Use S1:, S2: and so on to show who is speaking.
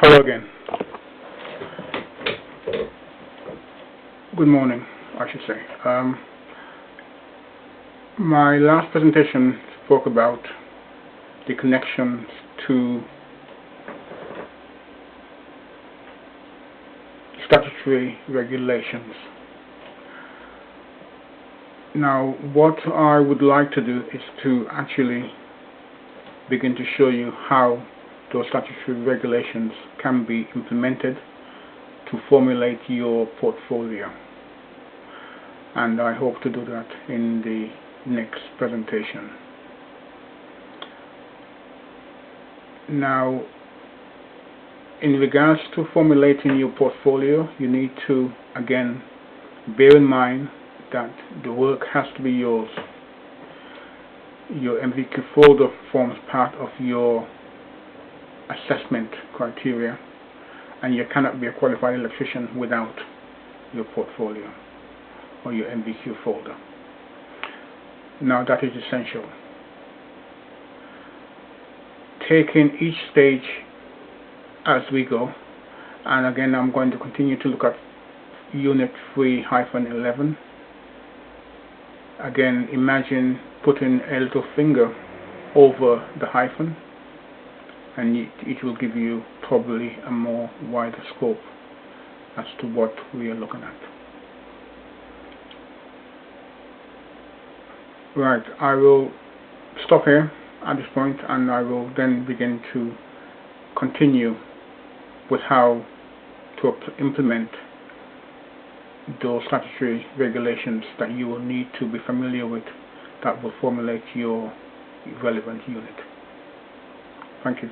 S1: Hello again. Good morning, I should say. My last presentation spoke about the connections to statutory regulations. Now, what I would like to do is to actually begin to show you how those statutory regulations can be implemented to formulate your portfolio, and I hope to do that in the next presentation. Now, in regards to formulating your portfolio, you need to again bear in mind that the work has to be yours. Your MVQ folder forms part of your assessment criteria, and you cannot be a qualified electrician without your portfolio or your MVQ folder. Now, that is essential. Taking each stage as we go, and again I'm going to continue to look at unit 3-11. Again, imagine putting a little finger over the hyphen, and it will give you probably a more wider scope as to what we are looking at. Right, I will stop here at this point, and I will then begin to continue with how to implement those statutory regulations that you will need to be familiar with that will formulate your relevant unit. Thank you.